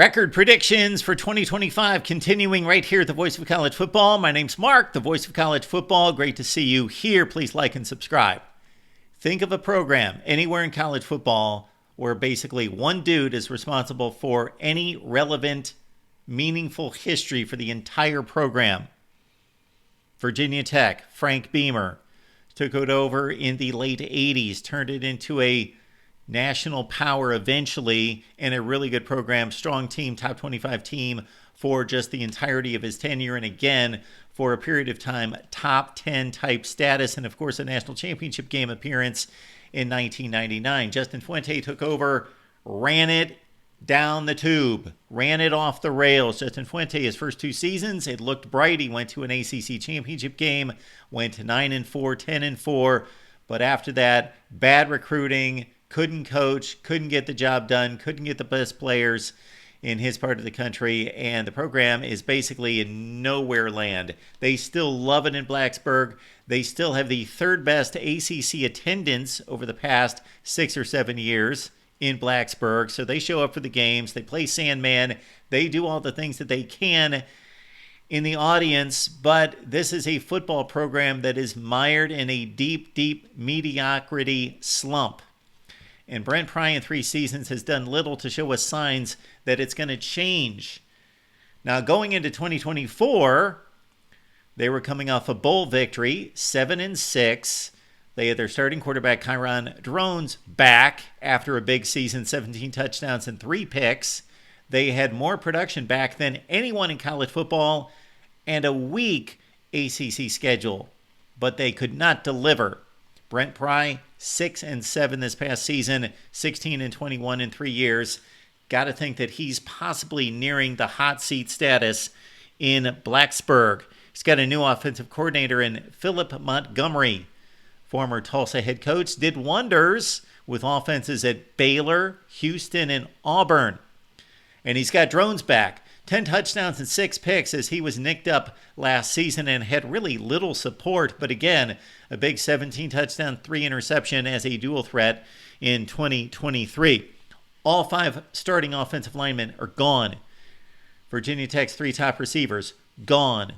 Record predictions for 2025 continuing right here at the Voice of College Football. My name's Mark, the Voice of College Football. Great to see you here. Please like and subscribe. Think of a program anywhere in college football where basically one dude is responsible for any relevant, meaningful history for the entire program. Virginia Tech, Frank Beamer, took it over in the late 80s, turned it into a national power eventually, and a really good program, strong team, top 25 team for just the entirety of his tenure, and again, for a period of time, top 10 type status, and of course a national championship game appearance in 1999. Justin Fuente took over, ran it down the tube, ran it off the rails. Justin Fuente, his first two seasons, it looked bright. He went to an ACC championship game, went 9-4, 10-4, but after that, bad recruiting, couldn't coach, couldn't get the job done, couldn't get the best players in his part of the country, and the program is basically in nowhere land. They still love it in Blacksburg. They still have the third best ACC attendance over the past 6 or 7 years in Blacksburg, so they show up for the games, they play Sandman, they do all the things that they can in the audience, but this is a football program that is mired in a deep, deep mediocrity slump. And Brent Pry in 3 seasons has done little to show us signs that it's going to change. Now, going into 2024, they were coming off a bowl victory, 7-6. They had their starting quarterback, Kyron Drones, back after a big season, 17 touchdowns and 3 picks. They had more production back than anyone in college football and a weak ACC schedule, but they could not deliver. Brent Pry, 6-7 this past season, 16-21 in 3 years. Got to think that he's possibly nearing the hot seat status in Blacksburg. He's got a new offensive coordinator in Philip Montgomery. Former Tulsa head coach did wonders with offenses at Baylor, Houston, and Auburn. And he's got Drones back. 10 touchdowns and 6 picks as he was nicked up last season and had really little support. But again, a big 17 touchdown, 3 interception as a dual threat in 2023. All 5 starting offensive linemen are gone. Virginia Tech's 3 top receivers, gone.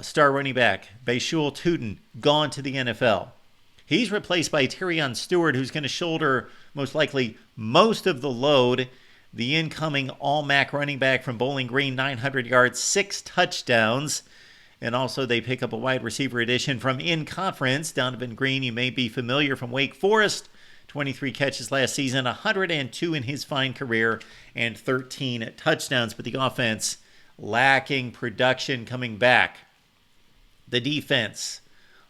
Star running back, Bayshul Tootin, gone to the NFL. He's replaced by Terrion Stewart, who's going to shoulder most likely most of the load. The incoming all-MAC running back from Bowling Green, 900 yards, 6 touchdowns. And also they pick up a wide receiver addition from in-conference. Donovan Green, you may be familiar from Wake Forest. 23 catches last season, 102 in his fine career, and 13 touchdowns. But the offense lacking production coming back. The defense,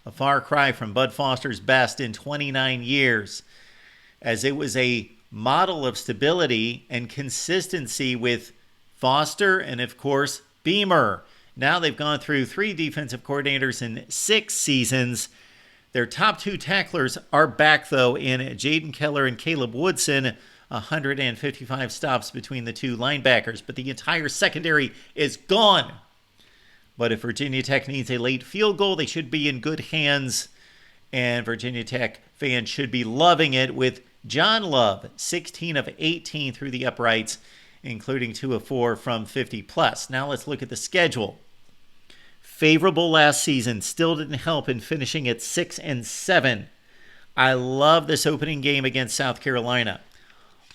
a far cry from Bud Foster's best in 29 years, as it was a model of stability and consistency with Foster and, of course, Beamer. Now they've gone through 3 defensive coordinators in 6 seasons. Their top 2 tacklers are back, though, in Jaden Keller and Caleb Woodson. 155 stops between the 2 linebackers, but the entire secondary is gone. But if Virginia Tech needs a late field goal, they should be in good hands, and Virginia Tech fans should be loving it with John Love, 16 of 18 through the uprights, including 2 of 4 from 50+. Now let's look at the schedule. Favorable last season, still didn't help in finishing at 6-7. I love this opening game against South Carolina.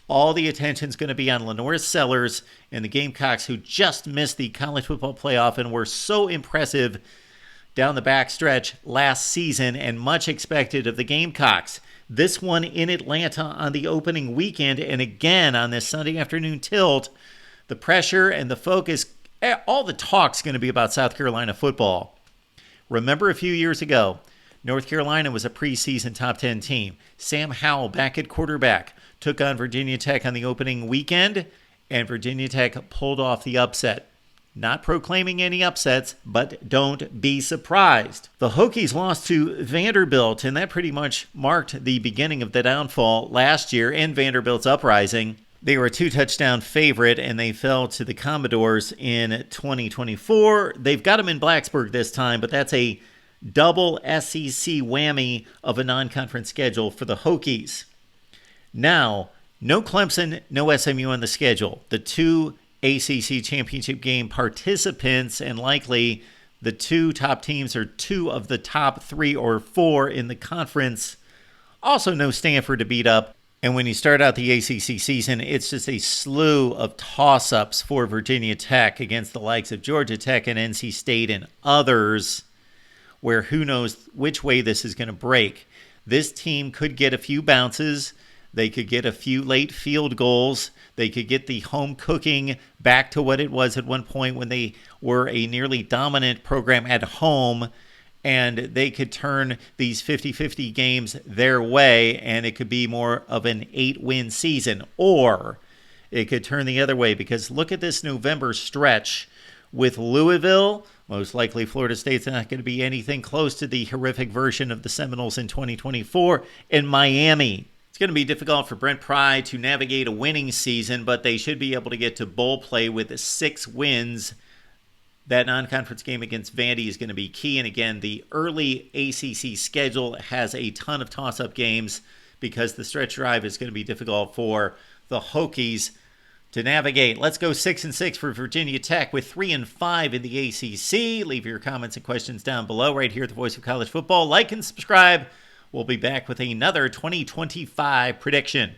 All the attention's going to be on Lenore Sellers and the Gamecocks, who just missed the college football playoff and were so impressive down the backstretch last season, and much expected of the Gamecocks. This one in Atlanta on the opening weekend, and again on this Sunday afternoon tilt. The pressure and the focus, all the talk's going to be about South Carolina football. Remember a few years ago, North Carolina was a preseason top 10 team. Sam Howell back at quarterback took on Virginia Tech on the opening weekend, and Virginia Tech pulled off the upset. Not proclaiming any upsets, but don't be surprised. The Hokies lost to Vanderbilt, and that pretty much marked the beginning of the downfall last year and Vanderbilt's uprising. They were a 2-touchdown favorite, and they fell to the Commodores in 2024. They've got them in Blacksburg this time, but that's a double SEC whammy of a non-conference schedule for the Hokies. Now, no Clemson, no SMU on the schedule. The 2 ACC championship game participants, and likely the two top teams are two of the top 3 or 4 in the conference. Also, no Stanford to beat up. And when you start out the ACC season, it's just a slew of toss-ups for Virginia Tech against the likes of Georgia Tech and NC State and others, where who knows which way this is going to break. This team could get a few bounces. They could get a few late field goals. They could get the home cooking back to what it was at one point when they were a nearly dominant program at home. And they could turn these 50-50 games their way, and it could be more of an 8-win season. Or it could turn the other way, because look at this November stretch with Louisville. Most likely Florida State's not going to be anything close to the horrific version of the Seminoles in 2024. And Miami. It's going to be difficult for Brent Pry to navigate a winning season, but they should be able to get to bowl play with 6 wins. That non-conference game against Vandy is going to be key. And again, the early ACC schedule has a ton of toss-up games because the stretch drive is going to be difficult for the Hokies to navigate. Let's go 6-6 for Virginia Tech with 3-5 in the ACC. Leave your comments and questions down below right here at the Voice of College Football. Like and subscribe. We'll be back with another 2025 prediction.